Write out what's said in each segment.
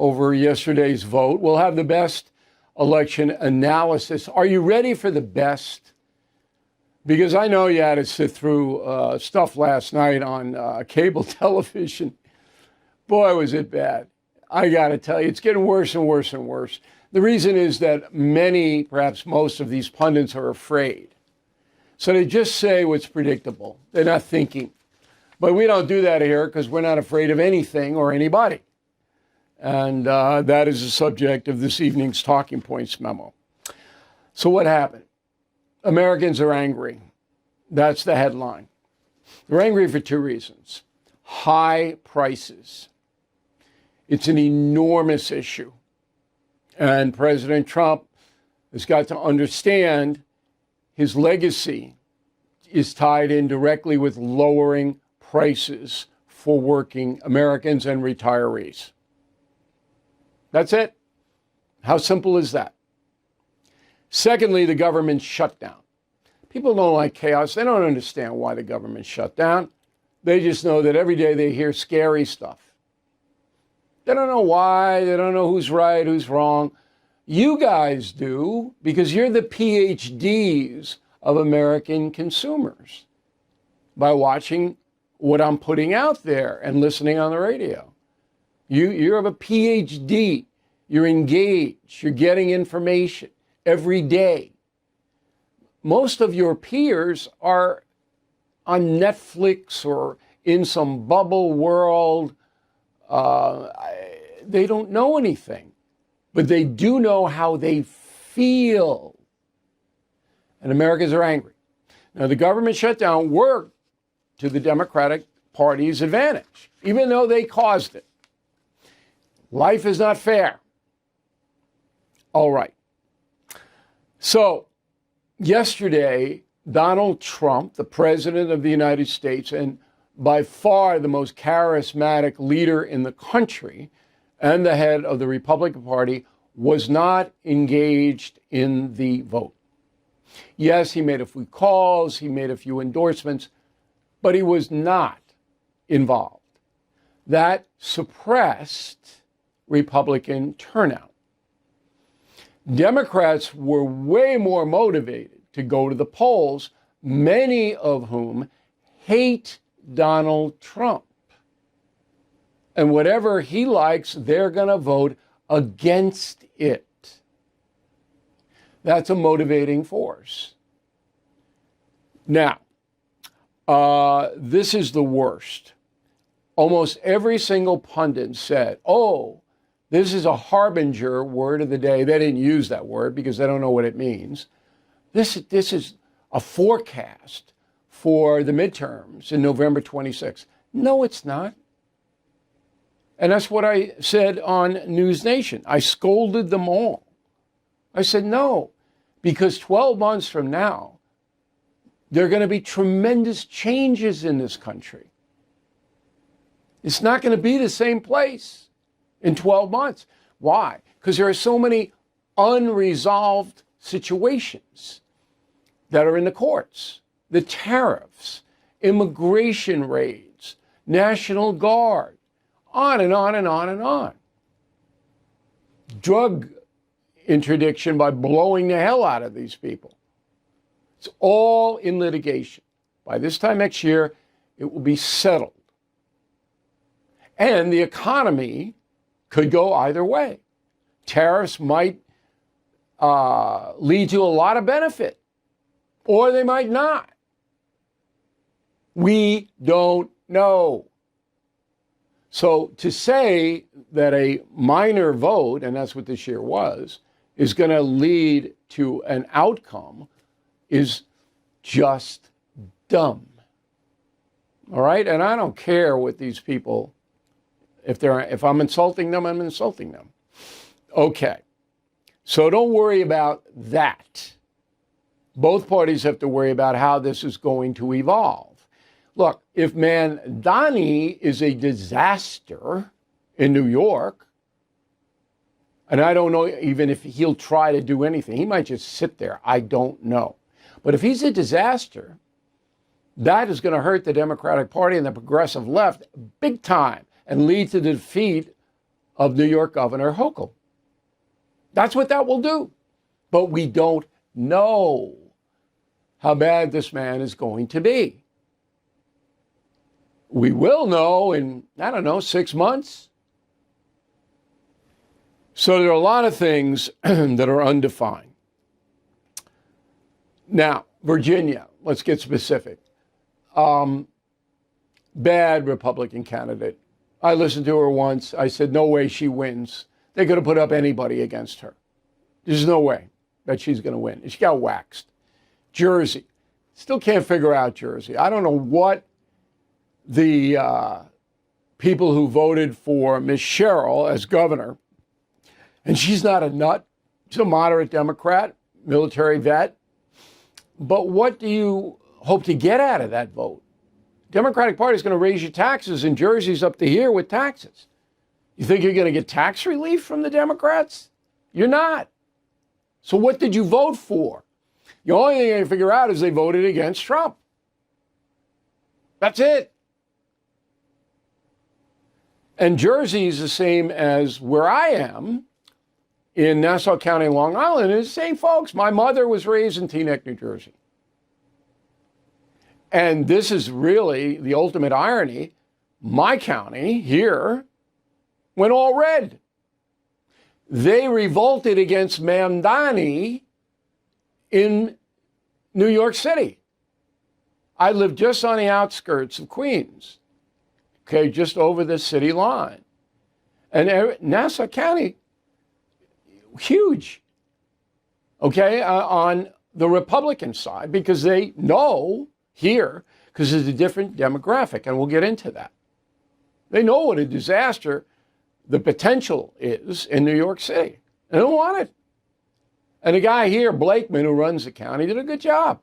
over yesterday's vote. We'll have the best election analysis. Are you ready for the best? Because I know you had to sit through stuff last night on cable television. Boy, was it bad. I got to tell you, it's getting worse and worse and worse. The reason is that many, perhaps most of these pundits are afraid. So they just say what's predictable. They're not thinking. But we don't do that here because we're not afraid of anything or anybody. And that is the subject of this evening's Talking Points memo. So what happened? Americans are angry. That's the headline. They're angry for two reasons. High prices. It's an enormous issue. And President Trump has got to understand his legacy is tied in directly with lowering prices for working Americans and retirees. That's it. How simple is that? Secondly, the government shutdown. People don't like chaos. They don't understand why the government shut down. They just know that every day they hear scary stuff. They don't know why. They don't know who's right, who's wrong. You guys do, because you're the PhDs of American consumers by watching what I'm putting out there and listening on the radio. You have a PhD. You're engaged. You're getting information every day. Most of your peers are on Netflix or in some bubble world. They don't know anything, but they do know how they feel. And Americans are angry. Now, the government shutdown worked to the Democratic Party's advantage, even though they caused it. Life is not fair. All right. So, yesterday, Donald Trump, the president of the United States, and by far the most charismatic leader in the country and the head of the Republican Party, was not engaged in the vote. Yes, he made a few calls, he made a few endorsements, but he was not involved. That suppressed Republican turnout. Democrats were way more motivated to go to the polls, many of whom hate Donald Trump. And whatever he likes, they're going to vote against it. That's a motivating force. Now, this is the worst. Almost every single pundit said, oh, this is a harbinger, word of the day. They didn't use that word because they don't know what it means. This is a forecast for the midterms in November 26th. No, it's not. And that's what I said on News Nation. I scolded them all. I said, no, because 12 months from now, there are going to be tremendous changes in this country. It's not going to be the same place in 12 months. Why? Because there are so many unresolved situations that are in the courts. The tariffs, immigration raids, National Guard, on and on and on and on. Drug interdiction by blowing the hell out of these people. It's all in litigation. By this time next year, it will be settled. And the economy could go either way. Tariffs might lead to a lot of benefit, or they might not. We don't know. So to say that a minor vote, and that's what this year was, is going to lead to an outcome is just dumb. All right? And I don't care what these people, if I'm insulting them, I'm insulting them. Okay. So don't worry about that. Both parties have to worry about how this is going to evolve. Look, if Mandani is a disaster in New York, and I don't know even if he'll try to do anything, he might just sit there. I don't know. But if he's a disaster, that is going to hurt the Democratic Party and the progressive left big time and lead to the defeat of New York Governor Hochul. That's what that will do. But we don't know how bad this man is going to be. We will know in, 6 months. So there are a lot of things that are undefined. Now, Virginia, let's get specific. Bad Republican candidate. I listened to her once. I said, no way she wins. They could have put up anybody against her. There's no way that she's going to win. And she got waxed. Jersey. Still can't figure out Jersey. I don't know what the people who voted for Miss Sherrill as governor, and she's not a nut. She's a moderate Democrat, military vet. But what do you hope to get out of that vote? Democratic Party is going to raise your taxes, and Jersey's up to here with taxes. You think you're going to get tax relief from the Democrats? You're not. So what did you vote for? The only thing I can figure out is they voted against Trump. That's it. And Jersey is the same as where I am in Nassau County, Long Island. It's the same folks. My mother was raised in Teaneck, New Jersey. And this is really the ultimate irony. My county here went all red. They revolted against Mamdani in New York City. I lived just on the outskirts of Queens, okay, just over the city line. And Nassau County, huge, okay, on the Republican side, because they know here, because it's a different demographic, and we'll get into that. They know what a disaster the potential is in New York City. They don't want it. And the guy here, Blakeman, who runs the county, did a good job.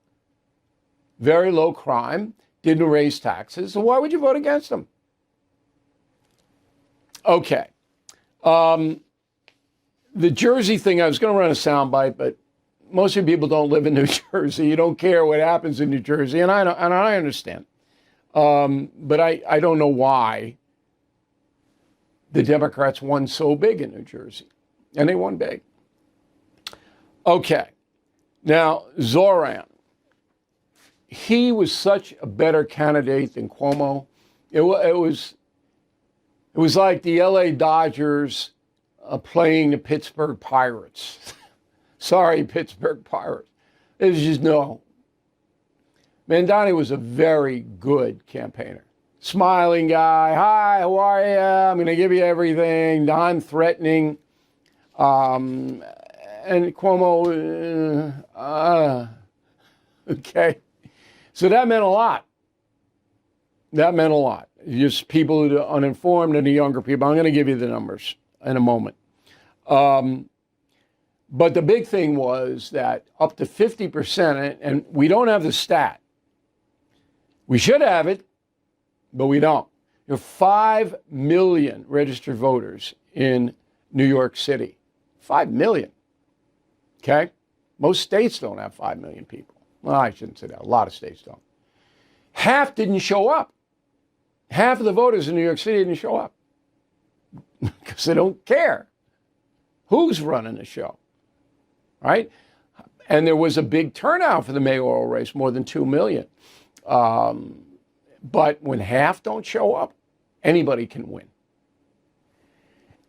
Very low crime, didn't raise taxes, so why would you vote against him? Okay. The Jersey thing, I was going to run a soundbite, but most of you people don't live in New Jersey. You don't care what happens in New Jersey, and I understand. But I don't know why the Democrats won so big in New Jersey, and they won big. Okay. Now, Zoran, he was such a better candidate than Cuomo. It was like the LA Dodgers playing the Pittsburgh Pirates. Sorry, Pittsburgh Pirates. It was just no. Mamdani was a very good campaigner. Smiling guy. Hi, how are you? I'm going to give you everything. Non-threatening. And Cuomo, okay. So that meant a lot. That meant a lot. Just people who are uninformed and the younger people. I'm going to give you the numbers in a moment. But the big thing was that up to 50%, and we don't have the stat. We should have it, but we don't. There are 5 million registered voters in New York City. 5 million. Okay? Most states don't have 5 million people. Well, I shouldn't say that. A lot of states don't. Half didn't show up. Half of the voters in New York City didn't show up because they don't care who's running the show, right? And there was a big turnout for the mayoral race, more than 2 million. But when half don't show up, anybody can win.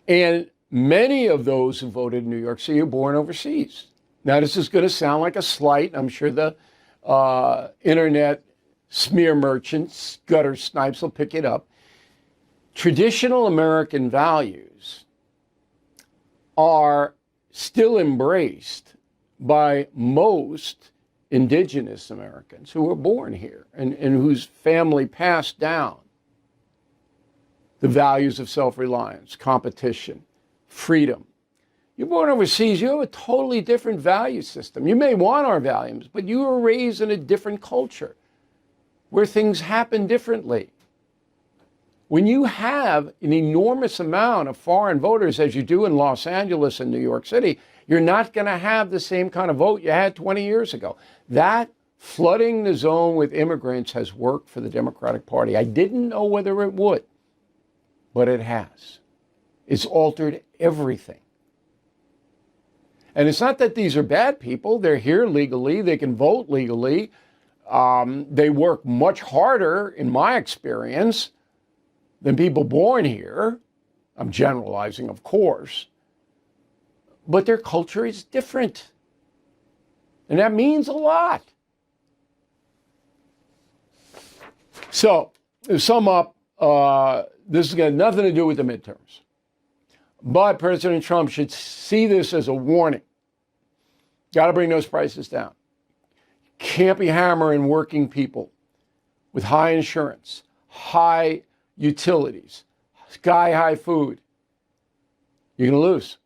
And many of those who voted in New York City are born overseas. Now, this is going to sound like a slight. I'm sure the internet smear merchants, gutter snipes will pick it up. Traditional American values are still embraced by most indigenous Americans who were born here and whose family passed down the values of self-reliance, competition, freedom. You're born overseas, you have a totally different value system. You may want our values, but you were raised in a different culture where things happen differently. When you have an enormous amount of foreign voters, as you do in Los Angeles and New York City, you're not going to have the same kind of vote you had 20 years ago. That flooding the zone with immigrants has worked for the Democratic Party. I didn't know whether it would, but it has. It's altered everything. And it's not that these are bad people. They're here legally. They can vote legally. They work much harder, in my experience, than people born here. I'm generalizing, of course. But their culture is different. And that means a lot. So, to sum up, this has got nothing to do with the midterms. But President Trump should see this as a warning. Got to bring those prices down. Can't be hammering working people with high insurance, high utilities, sky-high food. You're going to lose.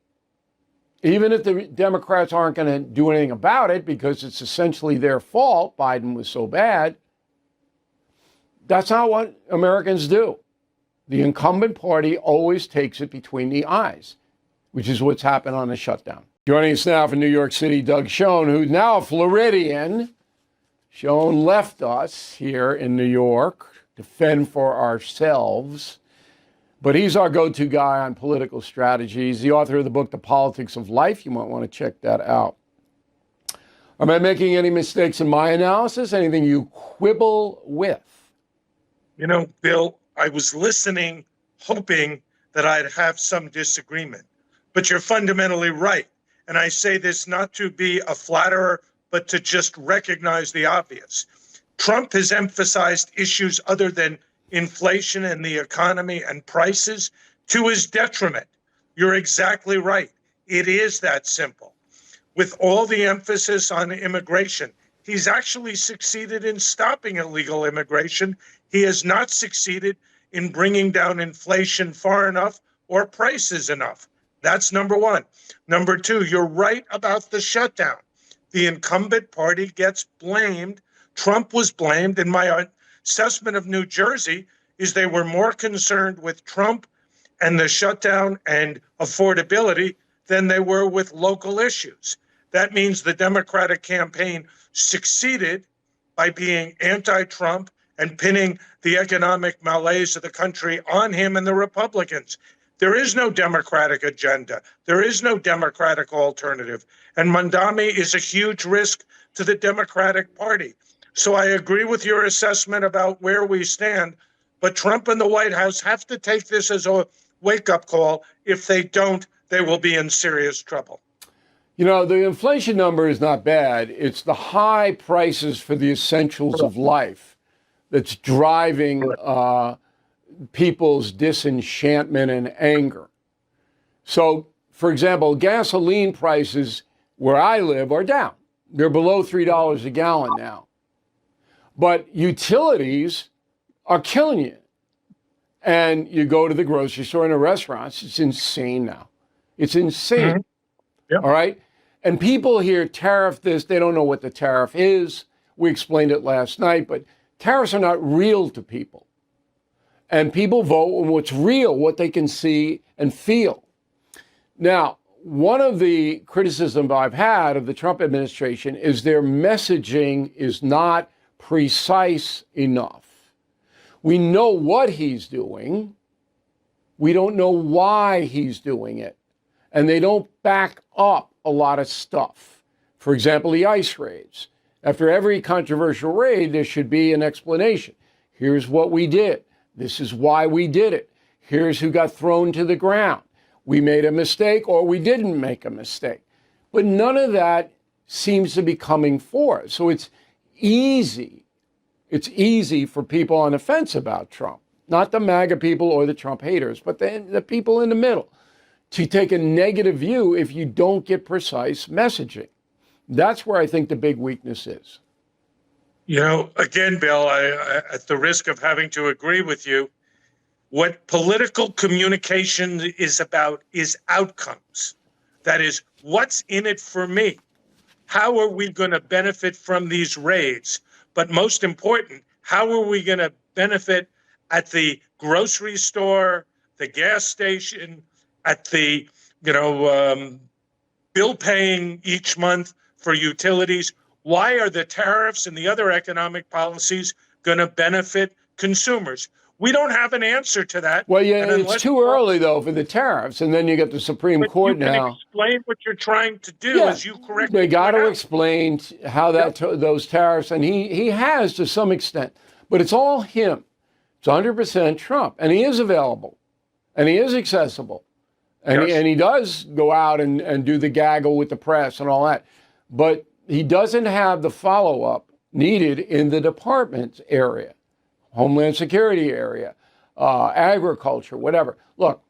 Even if the Democrats aren't going to do anything about it because it's essentially their fault, Biden was so bad, that's not what Americans do. The incumbent party always takes it between the eyes, which is what's happened on the shutdown. Joining us now from New York City, Doug Schoen, who's now a Floridian. Schoen left us here in New York to fend for ourselves. But he's our go-to guy on political strategy. He's the author of the book, The Politics of Life. You might want to check that out. Am I making any mistakes in my analysis? Anything you quibble with? You know, Bill, I was listening, hoping that I'd have some disagreement. But you're fundamentally right. And I say this not to be a flatterer, but to just recognize the obvious. Trump has emphasized issues other than inflation and the economy and prices to his detriment. You're exactly right. It is that simple. With all the emphasis on immigration, he's actually succeeded in stopping illegal immigration. He has not succeeded in bringing down inflation far enough or prices enough. That's number one. Number two, you're right about the shutdown. The incumbent party gets blamed. Trump was blamed. And my assessment of New Jersey is they were more concerned with Trump and the shutdown and affordability than they were with local issues. That means the Democratic campaign succeeded by being anti-Trump and pinning the economic malaise of the country on him and the Republicans. There is no Democratic agenda. There is no Democratic alternative. And Mondami is a huge risk to the Democratic Party. So I agree with your assessment about where we stand, but Trump and the White House have to take this as a wake-up call. If they don't, they will be in serious trouble. You know, the inflation number is not bad. It's the high prices for the essentials of life that's driving people's disenchantment and anger. So, for example, gasoline prices where I live are down. They're below $3 a gallon now. But utilities are killing you. And you go to the grocery store and the restaurants, it's insane now. It's insane. Mm-hmm. Yep. All right? And people hear tariff this, they don't know what the tariff is. We explained it last night, but tariffs are not real to people. And people vote on what's real, what they can see and feel. Now, one of the criticisms I've had of the Trump administration is their messaging is not precise enough. We know what he's doing. We don't know why he's doing it. And they don't back up a lot of stuff. For example, the ICE raids. After every controversial raid, there should be an explanation. Here's what we did. This is why we did it. Here's who got thrown to the ground. We made a mistake or we didn't make a mistake. But none of that seems to be coming forth. So it's easy. It's easy for people on the fence about Trump, not the MAGA people or the Trump haters, but the people in the middle, to take a negative view if you don't get precise messaging. That's where I think the big weakness is. You know, again, Bill, I, at the risk of having to agree with you, what political communication is about is outcomes. That is, what's in it for me? How are we going to benefit from these raids? But most important, how are we going to benefit at the grocery store, the gas station, at the, bill paying each month for utilities? Why are the tariffs and the other economic policies going to benefit consumers? We don't have an answer to that. Well, yeah, And it's unless too early, though, for the tariffs. And then you get the Supreme but Court you can now. explain what you're trying to do, Yeah, as you correctly they got point to out. explain how those tariffs, and he has to some extent, but it's all him. It's 100% Trump, and he is available, and he is accessible, and Yes. he does go out and do the gaggle with the press and all that, but he doesn't have the follow-up needed in the department area, Homeland Security area, agriculture, whatever. Look,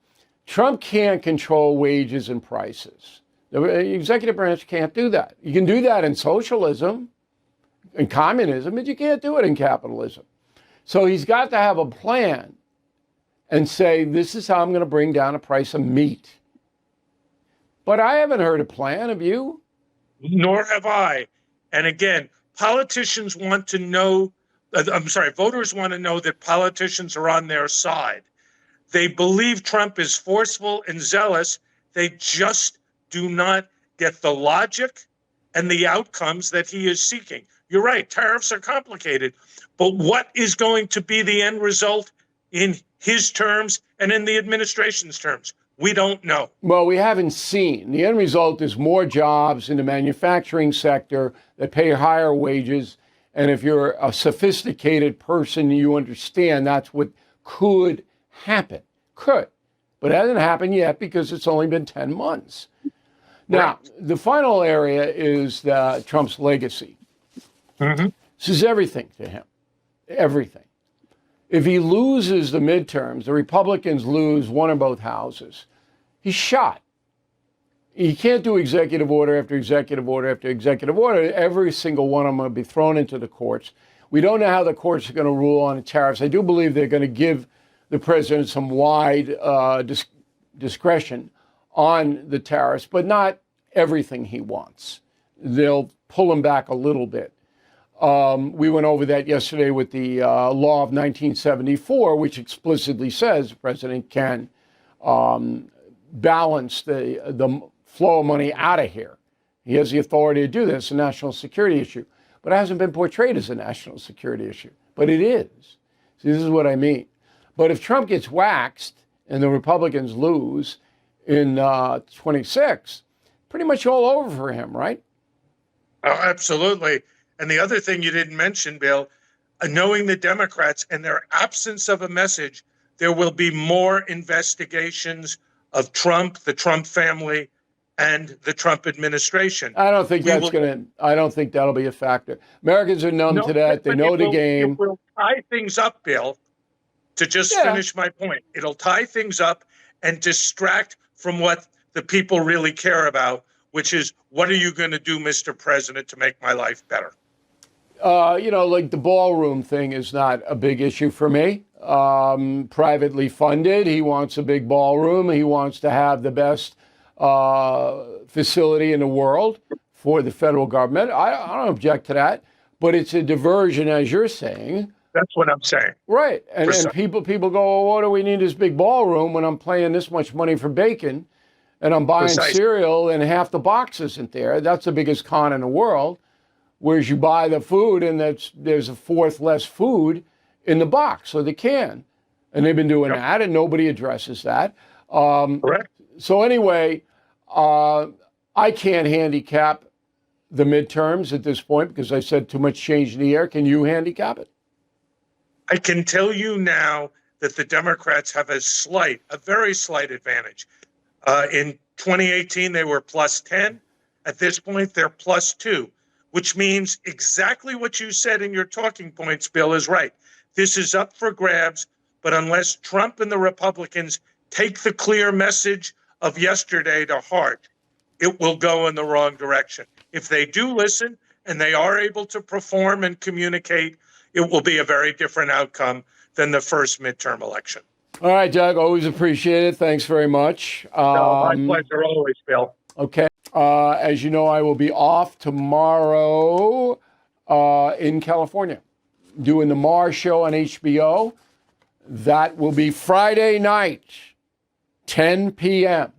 Trump can't control wages and prices. The executive branch can't do that. You can do that in socialism, in communism, but you can't do it in capitalism. So he's got to have a plan and say, this is how I'm going to bring down the price of meat. But I haven't heard a plan. Have you? Nor have I. And again, politicians want to know, voters want to know that politicians are on their side. They believe Trump is forceful and zealous. They just do not get the logic and the outcomes that he is seeking. You're right, tariffs are complicated, but what is going to be the end result in his terms and in the administration's terms? We don't know. Well, we haven't seen. The end result is more jobs in the manufacturing sector that pay higher wages. And if you're a sophisticated person, you understand that's what could happen. Could. But it hasn't happened yet because it's only been 10 months. Now, the final area is Trump's legacy. Mm-hmm. This is everything to him. Everything. If he loses the midterms, the Republicans lose one or both houses, he's shot. He can't do executive order after executive order after executive order. Every single one of them will be thrown into the courts. We don't know how the courts are going to rule on the tariffs. I do believe they're going to give the president some wide discretion on the tariffs, but not everything he wants. They'll pull him back a little bit. We went over that yesterday with the law of 1974, which explicitly says the president can balance the flow of money out of here. He has the authority to do this, a national security issue. But it hasn't been portrayed as a national security issue. But it is. See, this is what I mean. But if Trump gets waxed and the Republicans lose in 26, pretty much all over for him, right? Oh, absolutely. And the other thing you didn't mention, Bill, knowing the Democrats and their absence of a message, there will be more investigations of Trump, the Trump family, and the Trump administration. I don't think I don't think that'll be a factor. Americans are numb to that. They know the game. It will tie things up, Bill, to just finish my point. It'll tie things up and distract from what the people really care about, which is, what are you going to do, Mr. President, to make my life better? Like the ballroom thing is not a big issue for me. Privately funded. He wants a big ballroom. He wants to have the best facility in the world for the federal government. I don't object to that, but it's a diversion, as you're saying. That's what I'm saying. Right. And people go, well, what do we need this big ballroom when I'm paying this much money for bacon and I'm buying cereal and half the box isn't there? That's the biggest con in the world. Whereas you buy the food and there's a fourth less food in the box or the can. And they've been doing that and nobody addresses that. Correct. So anyway, I can't handicap the midterms at this point because I said too much change in the air. Can you handicap it? I can tell you now that the Democrats have a very slight advantage. In 2018, they were plus 10. At this point, they're plus 2, which means exactly what you said in your talking points, Bill, is right. This is up for grabs, but unless Trump and the Republicans take the clear message of yesterday to heart, it will go in the wrong direction. If they do listen and they are able to perform and communicate, it will be a very different outcome than the first midterm election. All right, Doug, always appreciate it. Thanks very much. My pleasure always, Bill. Okay. As you know, I will be off tomorrow in California doing the Mars show on HBO. That will be Friday night, 10 p.m.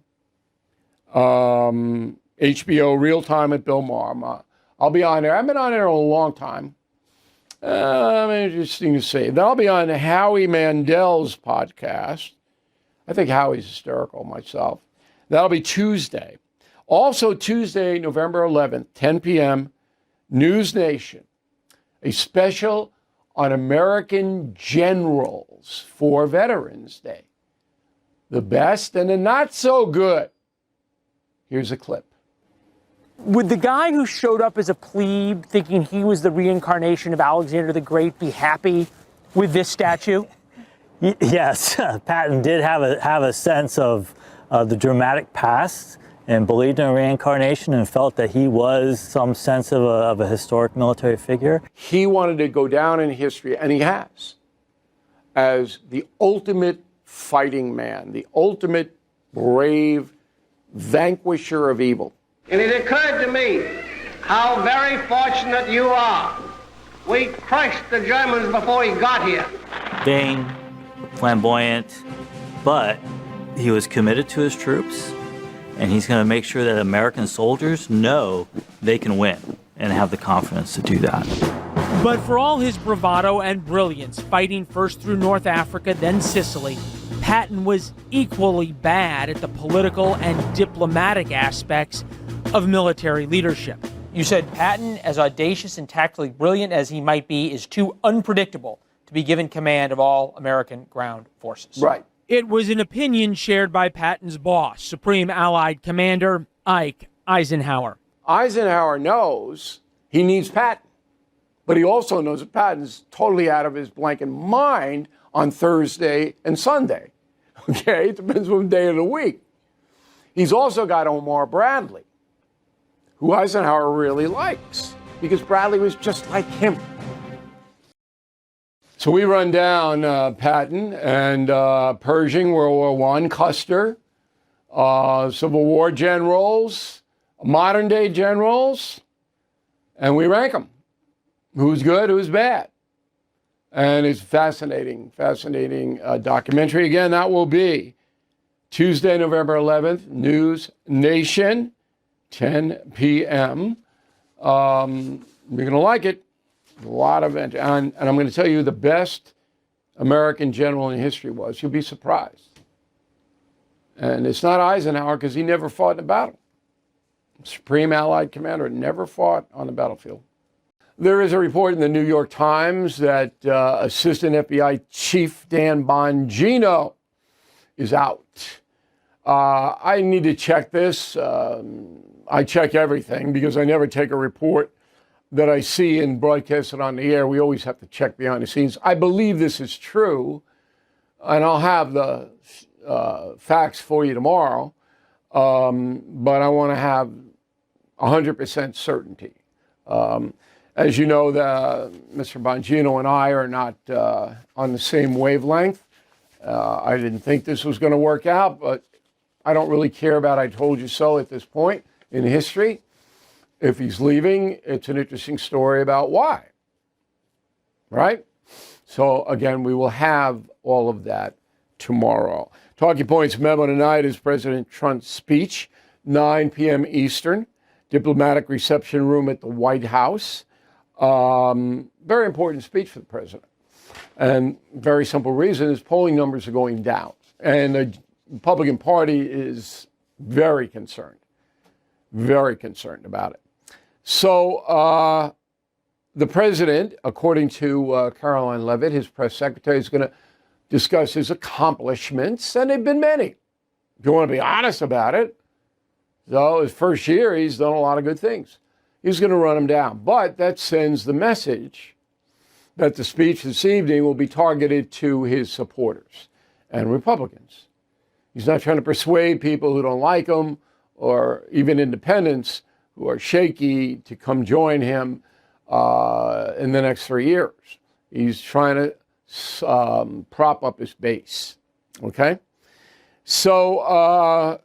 HBO Real Time at Bill Maher. I'll be on there. I've been on there a long time. Interesting to see. That'll be on Howie Mandel's podcast. I think Howie's hysterical myself. That'll be Tuesday. Also Tuesday, November 11th, 10 p.m., News Nation, a special on American generals for Veterans Day. The best and the not so good. Here's a clip. Would the guy who showed up as a plebe thinking he was the reincarnation of Alexander the Great be happy with this statue? Yes, Patton did have a sense of the dramatic past and believed in reincarnation and felt that he was some sense of a historic military figure. He wanted to go down in history, and he has, as the ultimate fighting man, the ultimate brave vanquisher of evil. And it occurred to me how very fortunate you are. We crushed the Germans before he got here. Vain, flamboyant, but he was committed to his troops, and he's going to make sure that American soldiers know they can win and have the confidence to do that. But for all his bravado and brilliance fighting first through North Africa, then Sicily, Patton was equally bad at the political and diplomatic aspects of military leadership. You said Patton, as audacious and tactically brilliant as he might be, is too unpredictable to be given command of all American ground forces. Right. It was an opinion shared by Patton's boss, Supreme Allied Commander Ike Eisenhower. Eisenhower knows he needs Patton, but he also knows that Patton's totally out of his blanket mind on Thursday and Sunday. Okay, it depends on the day of the week. He's also got Omar Bradley, who Eisenhower really likes, because Bradley was just like him. So we run down Patton and Pershing, World War I, Custer, Civil War generals, modern day generals, and we rank them. Who's good, who's bad. And it's fascinating documentary. Again, that will be Tuesday, November 11th, News Nation, 10 p.m. You're going to like it. A lot of it. And I'm going to tell you the best American general in history was. You'll be surprised. And it's not Eisenhower because he never fought in a battle. Supreme Allied Commander never fought on the battlefield. There is a report in the New York Times that Assistant FBI Chief Dan Bongino is out. I need to check this. I check everything because I never take a report that I see and broadcast it on the air. We always have to check behind the scenes. I believe this is true, and I'll have the facts for you tomorrow, but I want to have 100% certainty. As you know, Mr. Bongino and I are not on the same wavelength. I didn't think this was going to work out, but I don't really care about I told you so at this point in history. If he's leaving, it's an interesting story about why, right? So again, we will have all of that tomorrow. Talking points memo tonight is President Trump's speech, 9 p.m. Eastern, diplomatic reception room at the White House. Very important speech for the president. And very simple reason is polling numbers are going down. And the Republican Party is very concerned about it. So the president, according to Caroline Leavitt, his press secretary, is going to discuss his accomplishments, and they've been many. If you want to be honest about it, so his first year, he's done a lot of good things. He's going to run them down. But that sends the message that the speech this evening will be targeted to his supporters and Republicans. He's not trying to persuade people who don't like him or even independents who are shaky to come join him in the next 3 years. He's trying to prop up his base, okay? So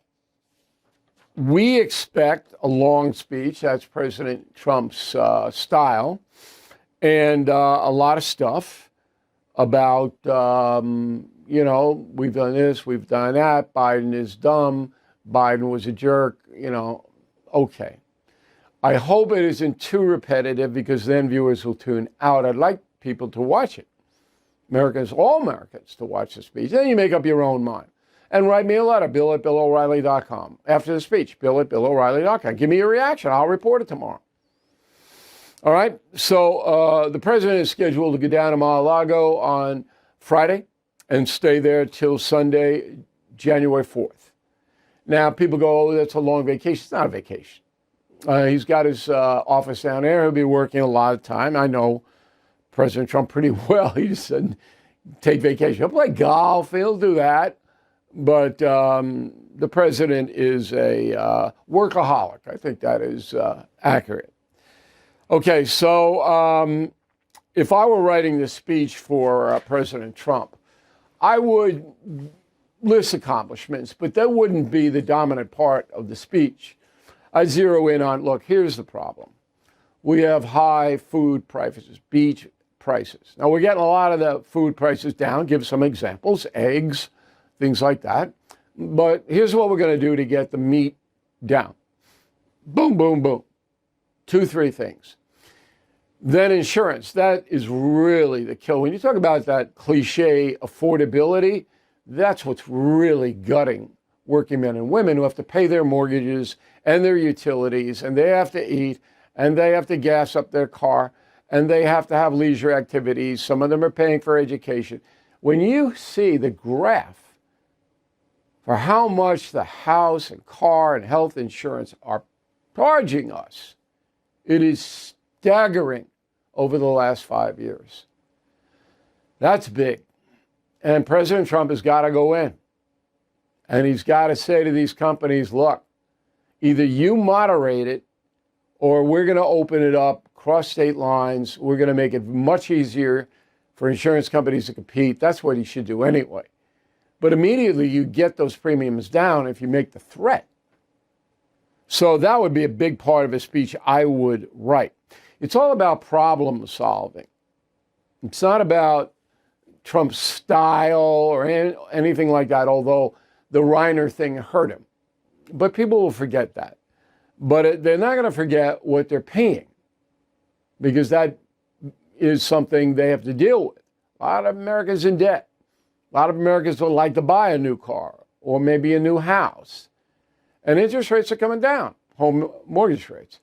we expect a long speech. That's President Trump's style. And a lot of stuff about, you know, we've done this, we've done that. Biden is dumb. Biden was a jerk, you know. Okay. I hope it isn't too repetitive because then viewers will tune out. I'd like people to watch it. All Americans to watch the speech. Then you make up your own mind. And write me a letter, bill@BillO'Reilly.com. After the speech, bill@BillO'Reilly.com. Give me your reaction. I'll report it tomorrow. All right? So the president is scheduled to go down to Mar-a-Lago on Friday and stay there till Sunday, January 4th. Now, people go, oh, that's a long vacation. It's not a vacation. He's got his office down there. He'll be working a lot of time. I know President Trump pretty well. He just said, take vacation. He'll play golf. He'll do that. But the president is a workaholic. I think that is accurate. Okay, so if I were writing this speech for President Trump, I would list accomplishments, but that wouldn't be the dominant part of the speech. I zero in on, look, here's the problem. We have high food prices, beef prices. Now, we're getting a lot of the food prices down. Give some examples, eggs, things like that. But here's what we're going to do to get the meat down. Boom, boom, boom. 2, 3 things. Then insurance. That is really the kill. When you talk about that cliche affordability, that's what's really gutting working men and women who have to pay their mortgages and their utilities, and they have to eat, and they have to gas up their car, and they have to have leisure activities. Some of them are paying for education. When you see the graph for how much the house and car and health insurance are charging us, it is staggering over the last 5 years. That's big. And President Trump has got to go in. And he's got to say to these companies, look, either you moderate it or we're going to open it up across state lines. We're going to make it much easier for insurance companies to compete. That's what he should do anyway. But immediately you get those premiums down if you make the threat. So that would be a big part of his speech I would write. It's all about problem solving. It's not about Trump's style or anything like that, although the Reiner thing hurt him. But people will forget that. But they're not going to forget what they're paying, because that is something they have to deal with. A lot of Americans in debt. A lot of Americans would like to buy a new car or maybe a new house. And interest rates are coming down, home mortgage rates.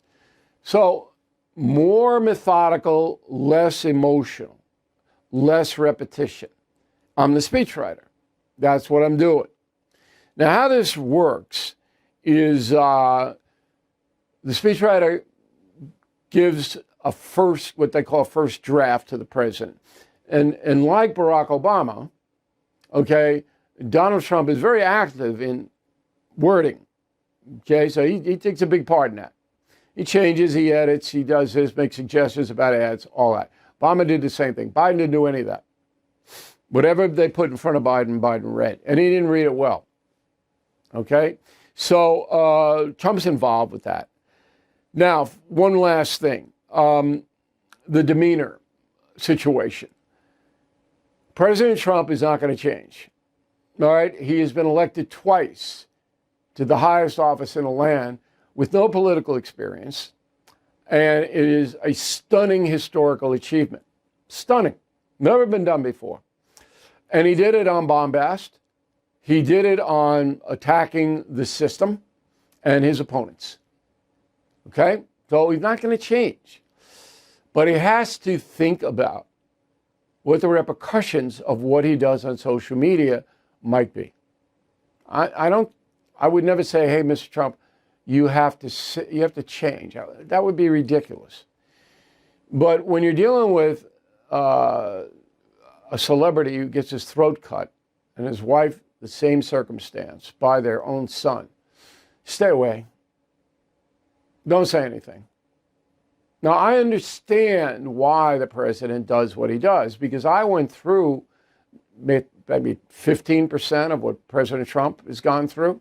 So more methodical, less emotional, less repetition. I'm the speechwriter. That's what I'm doing. Now, how this works is the speechwriter gives what they call a first draft to the president. And like Barack Obama, okay, Donald Trump is very active in wording. Okay, so he takes a big part in that. He changes, he edits, he does this, makes suggestions about ads, all that. Obama did the same thing. Biden didn't do any of that. Whatever they put in front of Biden, Biden read. And he didn't read it well. Okay? So Trump's involved with that. Now, one last thing. The demeanor situation. President Trump is not going to change. All right? He has been elected twice to the highest office in the land with no political experience. And it is a stunning historical achievement. Stunning. Never been done before. And he did it on bombast. He did it on attacking the system and his opponents. Okay? So he's not going to change. But he has to think about what the repercussions of what he does on social media might be. I would never say, hey, Mr. Trump, you have to change. That would be ridiculous. But when you're dealing with a celebrity who gets his throat cut and his wife, the same circumstance, by their own son, stay away. Don't say anything. Now, I understand why the president does what he does, because I went through maybe 15% of what President Trump has gone through.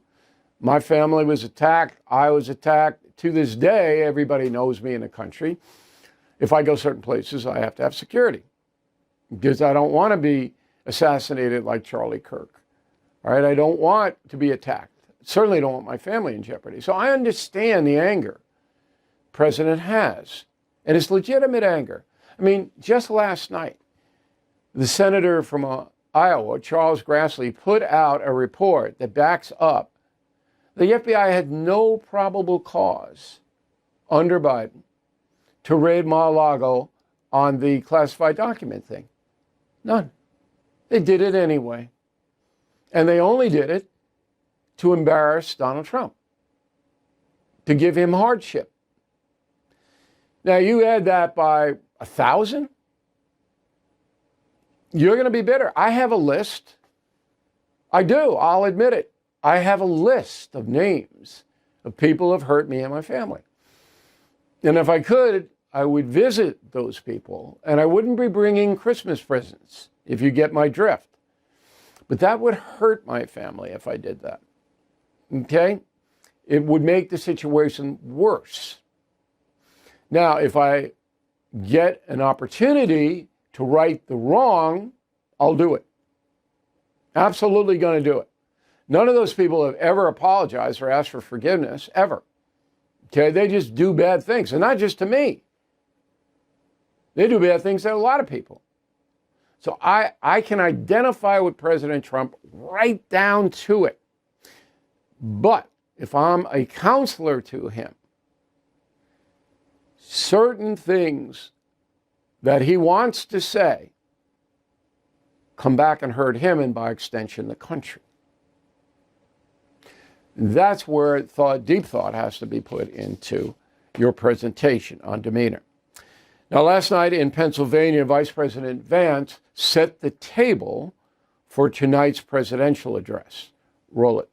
My family was attacked. I was attacked. To this day, everybody knows me in the country. If I go certain places, I have to have security because I don't want to be assassinated like Charlie Kirk. All right? I don't want to be attacked. Certainly don't want my family in jeopardy. So I understand the anger the president has, and it's legitimate anger. I mean, just last night, the senator from Iowa, Charles Grassley, put out a report that backs up the FBI had no probable cause under Biden to raid Mar-a-Lago on the classified document thing. None. They did it anyway. And they only did it to embarrass Donald Trump, to give him hardship. Now, you add that by 1,000, you're going to be bitter. I have a list. I do. I'll admit it. I have a list of names of people who have hurt me and my family. And if I could, I would visit those people, and I wouldn't be bringing Christmas presents, if you get my drift. But that would hurt my family if I did that. Okay? It would make the situation worse. Now, if I get an opportunity to right the wrong, I'll do it. Absolutely going to do it. None of those people have ever apologized or asked for forgiveness, ever. Okay? They just do bad things, and not just to me. They do bad things to a lot of people. So I can identify with President Trump right down to it. But if I'm a counselor to him, certain things that he wants to say come back and hurt him, and by extension, the country. That's where deep thought has to be put into your presentation on demeanor. Now, last night in Pennsylvania, Vice President Vance set the table for tonight's presidential address. Roll it.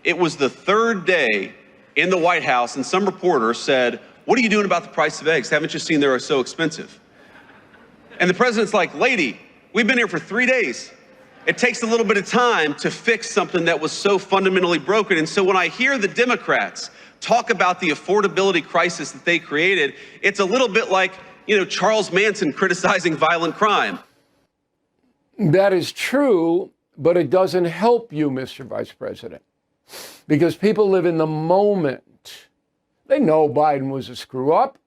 It was the third day in the White House, and some reporter said, "What are you doing about the price of eggs? Haven't you seen they're so expensive?" And the president's like, "Lady, we've been here for 3 days. It takes a little bit of time to fix something that was so fundamentally broken." And so when I hear the Democrats talk about the affordability crisis that they created, it's a little bit like, Charles Manson criticizing violent crime. That is true, but it doesn't help you, Mr. Vice President, because people live in the moment. They know Biden was a screw up.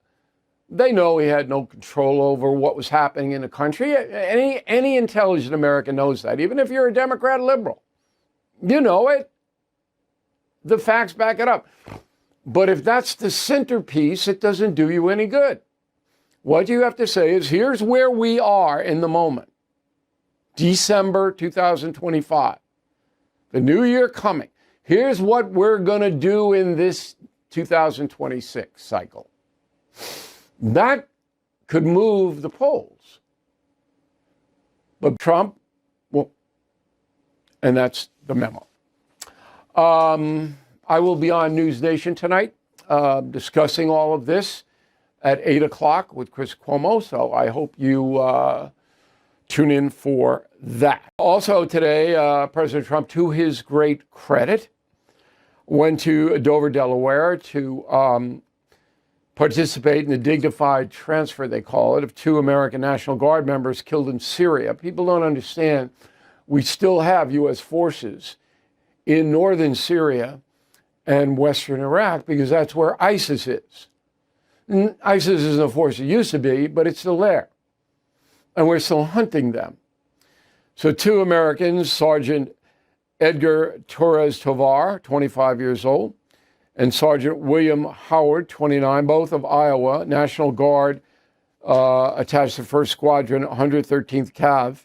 They know he had no control over what was happening in the country. Any intelligent American knows that, even if you're a Democrat liberal. You know it. The facts back it up. But if that's the centerpiece, it doesn't do you any good. What you have to say is, here's where we are in the moment. December 2025. The new year coming. Here's what we're going to do in this 2026 cycle. That could move the polls. But Trump, well, and that's the memo. I will be on News Nation tonight discussing all of this at 8 o'clock with Chris Cuomo, so I hope you tune in for that. Also today, President Trump, to his great credit, went to Dover, Delaware to participate in the dignified transfer, they call it, of 2 American National Guard members killed in Syria. People don't understand we still have U.S. forces in northern Syria and western Iraq because that's where ISIS is. And ISIS isn't a force it used to be, but it's still there. And we're still hunting them. So 2 Americans, Sergeant Edgar Torres Tovar, 25 years old, and Sergeant William Howard, 29, both of Iowa, National Guard, attached to 1st Squadron, 113th Cav,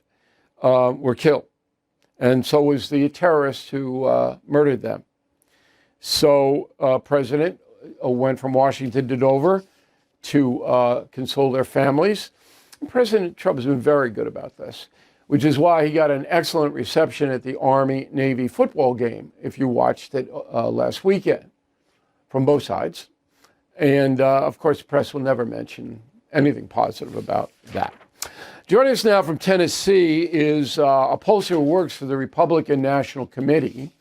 were killed. And so was the terrorist who murdered them. So President went from Washington to Dover to console their families. And President Trump has been very good about this, which is why he got an excellent reception at the Army-Navy football game, if you watched it last weekend, from both sides. And, of course, the press will never mention anything positive about that. Joining us now from Tennessee is a pollster who works for the Republican National Committee,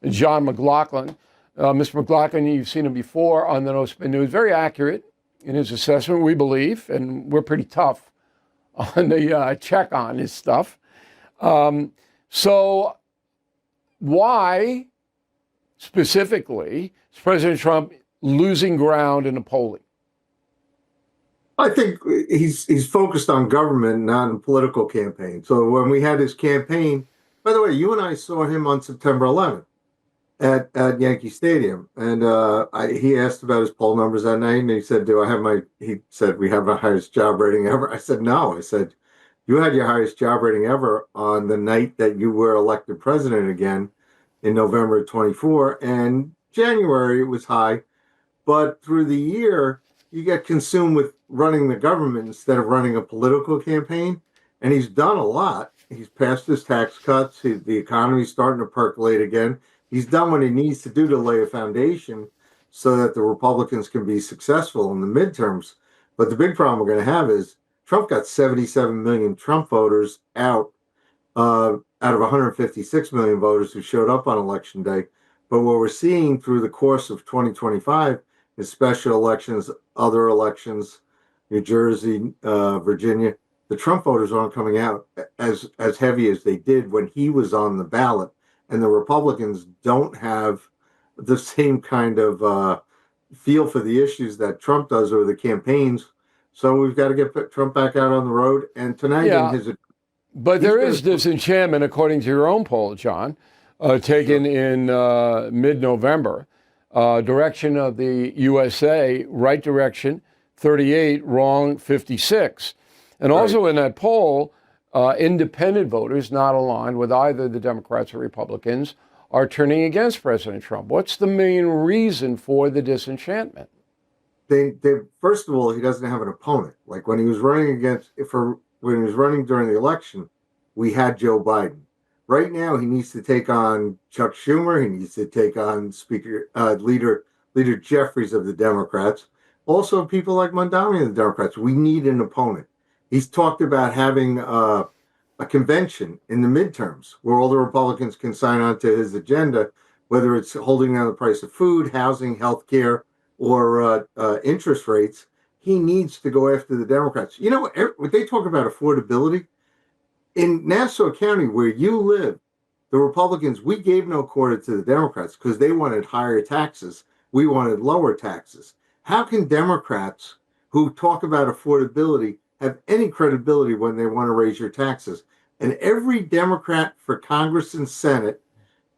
John McLaughlin. Mr. McLaughlin, you've seen him before on the No Spin News. Very accurate in his assessment, we believe, and we're pretty tough on the check on his stuff. So why, specifically, is President Trump losing ground in the polling? I think he's focused on government, not on political campaign. So when we had his campaign, by the way, you and I saw him on September 11th at Yankee Stadium, and he asked about his poll numbers that night, and he said, "Do I have my?" He said, "We have the highest job rating ever." I said, "No." I said, "You had your highest job rating ever on the night that you were elected president again in November of 24, and January it was high, but through the year you get consumed with running the government instead of running a political campaign." And he's done a lot. He's passed his tax cuts. The economy's starting to percolate again. He's done what he needs to do to lay a foundation so that the Republicans can be successful in the midterms. But the big problem we're going to have is Trump got 77 million Trump voters out of 156 million voters who showed up on election day. But what we're seeing through the course of 2025 is special elections, other elections, New Jersey, Virginia. The Trump voters aren't coming out as heavy as they did when he was on the ballot. And the Republicans don't have the same kind of feel for the issues that Trump does or the campaigns. So we've got to get Trump back out on the road. And tonight, but there is disenchantment, according to your own poll, John, taken in mid-November. Direction of the USA, right direction, 38, wrong, 56. And also in that poll, independent voters not aligned with either the Democrats or Republicans are turning against President Trump. What's the main reason for the disenchantment? They first of all, he doesn't have an opponent. Like when he was running when he was running during the election, we had Joe Biden. Right now, he needs to take on Chuck Schumer. He needs to take on Leader Jeffries of the Democrats. Also, people like Mondami of the Democrats. We need an opponent. He's talked about having a convention in the midterms where all the Republicans can sign on to his agenda, whether it's holding down the price of food, housing, health care, or interest rates. He needs to go after the Democrats. You know, when they talk about affordability, in Nassau County, where you live, the Republicans, we gave no quarter to the Democrats because they wanted higher taxes. We wanted lower taxes. How can Democrats who talk about affordability have any credibility when they want to raise your taxes? And every Democrat for Congress and Senate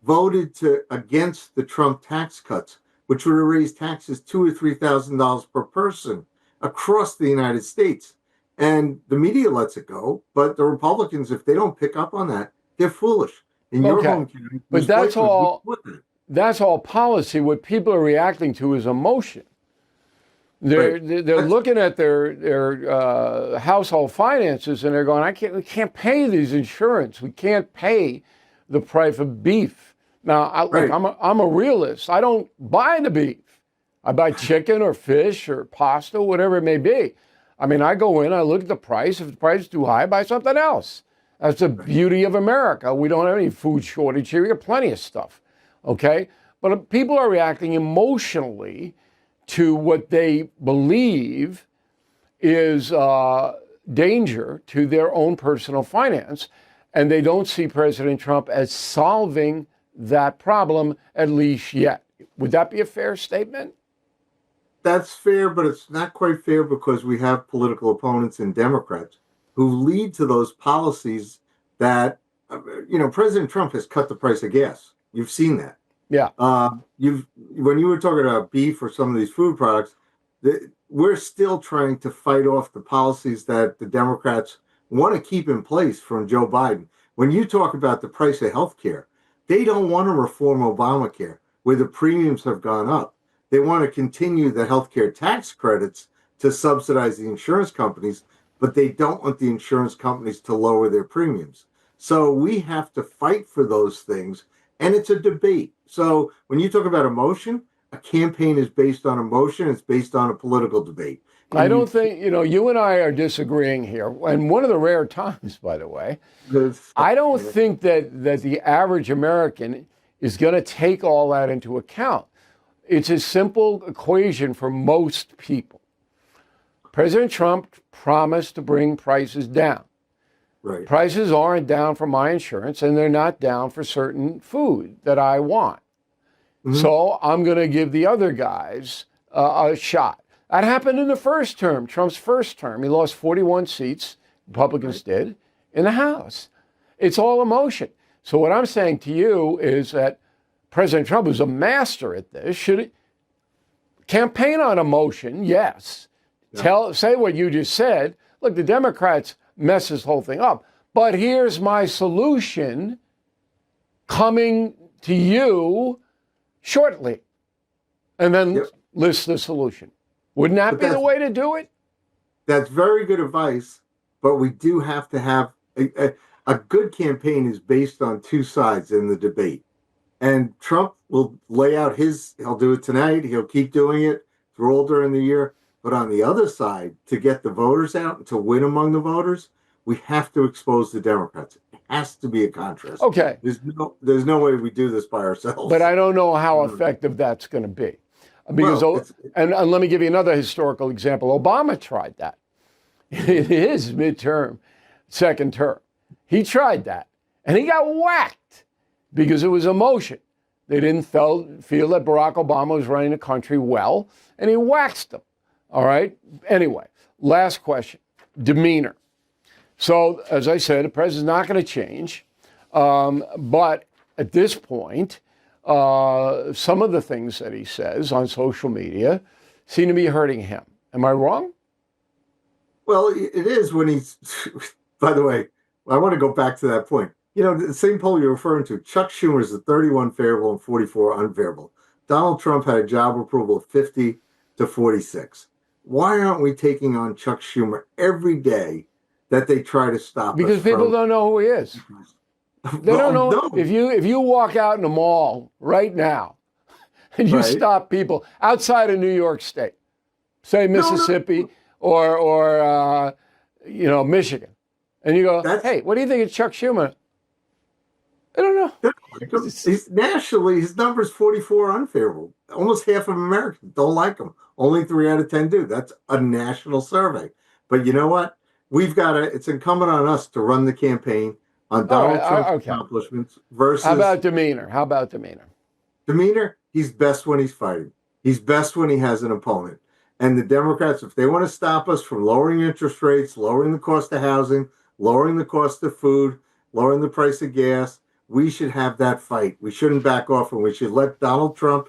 voted against the Trump tax cuts, which would have raised taxes $2,000 or $3,000 per person across the United States. And the media lets it go, but the Republicans, if they don't pick up on that, they're foolish. In your home county, but that's all policy. What people are reacting to is emotion. They're looking at their household finances and they're going, we can't pay these insurance. We can't pay the price of beef. Now, I'm a realist. I don't buy the beef. I buy chicken or fish or pasta, whatever it may be. I mean, I go in, I look at the price. If the price is too high, I buy something else. That's the beauty of America. We don't have any food shortage here. We got plenty of stuff, okay? But people are reacting emotionally to what they believe is danger to their own personal finance, and they don't see President Trump as solving that problem, at least yet. Would that be a fair statement? That's fair, but it's not quite fair because we have political opponents and Democrats who lead to those policies that, President Trump has cut the price of gas. You've seen that. Yeah. When you were talking about beef or some of these food products, we're still trying to fight off the policies that the Democrats want to keep in place from Joe Biden. When you talk about the price of health care, they don't want to reform Obamacare, where the premiums have gone up. They want to continue the healthcare tax credits to subsidize the insurance companies, but they don't want the insurance companies to lower their premiums. So we have to fight for those things, and it's a debate. So when you talk about emotion, a campaign is based on emotion. It's based on a political debate. And I don't think, you and I are disagreeing here. And one of the rare times, by the way, I don't think that the average American is going to take all that into account. It's a simple equation for most people. President Trump promised to bring prices down. Right. Prices aren't down for my insurance, and they're not down for certain food that I want. Mm-hmm. So I'm going to give the other guys a shot. That happened in the first term, Trump's first term. He lost 41 seats, Republicans did, in the House. It's all emotion. So what I'm saying to you is that President Trump, who's a master at this, should campaign on emotion, yes. Say what you just said. Look, the Democrats mess this whole thing up. But here's my solution coming to you shortly. And then list the solution. Wouldn't that be the way to do it? That's very good advice, but we do have to have a good campaign is based on two sides in the debate. And Trump will lay out he'll do it tonight. He'll keep doing it through all during the year. But on the other side, to get the voters out and to win among the voters, we have to expose the Democrats. It has to be a contrast. Okay. There's no way we do this by ourselves. But I don't know how effective that's going to be. Because, and let me give you another historical example. Obama tried that in his midterm, second term. He tried that, and he got whacked because it was emotion. They didn't feel that Barack Obama was running the country well, and he waxed them. All right? Anyway, last question, demeanor. So, as I said, the president's not going to change, but at this point, some of the things that he says on social media seem to be hurting him. Am I wrong? Well, it is when he's, by the way, I want to go back to that point. You know, the same poll you're referring to, Chuck Schumer is at 31 favorable and 44 unfavorable. Donald Trump had a job approval of 50 to 46. Why aren't we taking on Chuck Schumer every day that they try to stop us? Because people don't know who he is. They don't know. No. If you walk out in a mall right now and you stop people outside of New York State, say Mississippi or Michigan, and you go, hey, what do you think of Chuck Schumer? I don't know. Nationally, his number's 44 unfavorable. Almost half of Americans don't like him. Only 3 out of 10 do. That's a national survey. But you know what? It's incumbent on us to run the campaign on Donald Trump's accomplishments versus... How about demeanor? Demeanor, he's best when he's fighting. He's best when he has an opponent. And the Democrats, if they want to stop us from lowering interest rates, lowering the cost of housing, lowering the cost of food, lowering the price of gas, we should have that fight. We shouldn't back off, and we should let Donald Trump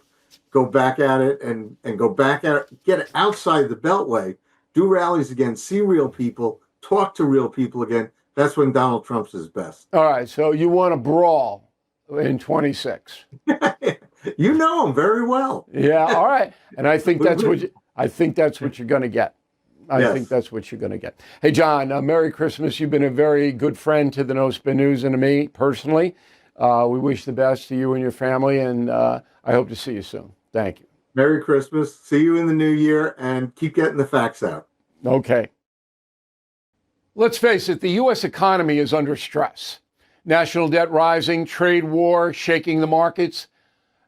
go back at it and go back at it, get it outside the Beltway, do rallies again, see real people, talk to real people again. That's when Donald Trump's his best. All right, so you want to brawl in 26. You know him very well. Yeah, all right. And I think that's what you're going to get. I think that's what you're going to get. Hey, John, Merry Christmas. You've been a very good friend to the No Spin News and to me personally. We wish the best to you and your family, and I hope to see you soon. Thank you. Merry Christmas. See you in the new year, and keep getting the facts out. Okay. Let's face it, the U.S. economy is under stress. National debt rising, trade war shaking the markets,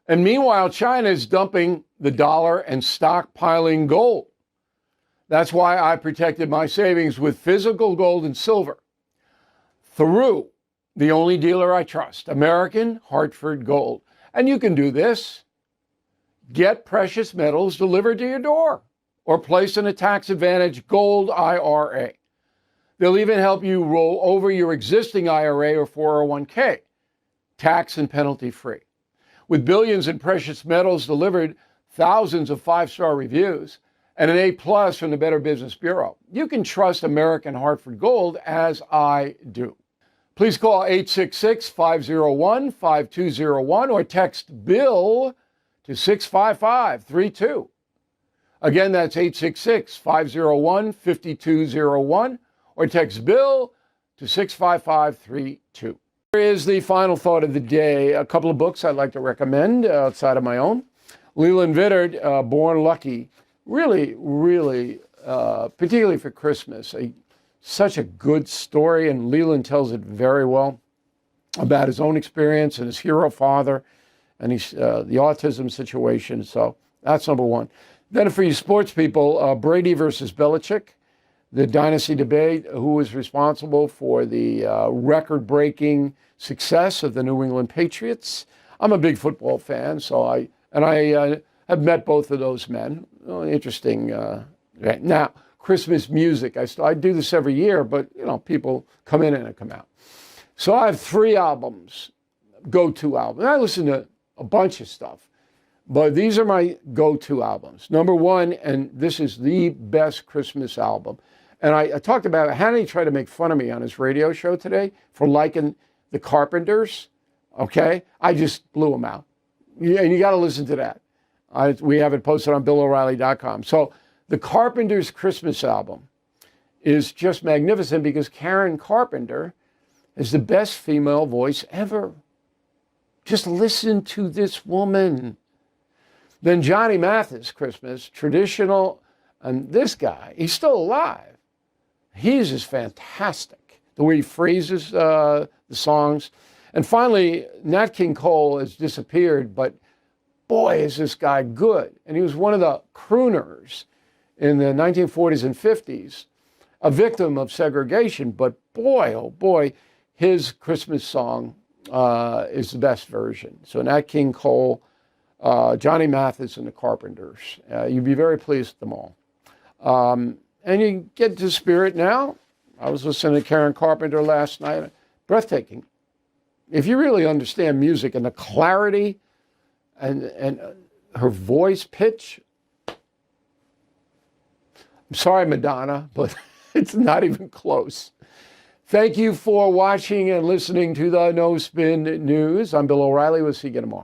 and meanwhile, China is dumping the dollar and stockpiling gold. That's why I protected my savings with physical gold and silver through the only dealer I trust, American Hartford Gold. And you can do this. Get precious metals delivered to your door or place in a tax-advantaged gold IRA. They'll even help you roll over your existing IRA or 401k, tax and penalty free. With billions in precious metals delivered, thousands of 5-star reviews, and an A+ from the Better Business Bureau, you can trust American Hartford Gold as I do. Please call 866-501-5201 or text BILL to 65532. Again, that's 866-501-5201 or text BILL to 65532. Here is the final thought of the day. A couple of books I'd like to recommend outside of my own. Leland Vittert, Born Lucky. Really, particularly for Christmas, such a good story, and Leland tells it very well about his own experience and his hero father and the autism situation. So that's number one. Then for you sports people, Brady versus Belichick, the dynasty debate, who was responsible for the record-breaking success of the New England Patriots. I'm a big football fan, so I I've met both of those men. Oh, interesting. Right. Now, Christmas music. I do this every year, but people come in and come out. So I have 3 albums, go-to albums. I listen to a bunch of stuff, but these are my go-to albums. Number 1, and this is the best Christmas album. And I talked about it. Hannity tried to make fun of me on his radio show today for liking the Carpenters. Okay, I just blew him out. And you got to listen to that. We have it posted on BillO'Reilly.com. So the Carpenters' Christmas album is just magnificent because Karen Carpenter is the best female voice ever. Just listen to this woman. Then Johnny Mathis' Christmas, traditional, and this guy, he's still alive. He's just fantastic. The way he phrases the songs. And finally, Nat King Cole has disappeared, but boy, is this guy good. And he was one of the crooners in the 1940s and 50s, a victim of segregation. But boy, oh boy, his Christmas song is the best version. So Nat King Cole, Johnny Mathis, and the Carpenters. You'd be very pleased with them all. And you get to spirit now. I was listening to Karen Carpenter last night. Breathtaking. If you really understand music and the clarity and her voice pitch, I'm sorry, Madonna, but it's not even close. Thank you for watching and listening to the No Spin News. I'm Bill O'Reilly. We'll see you again tomorrow.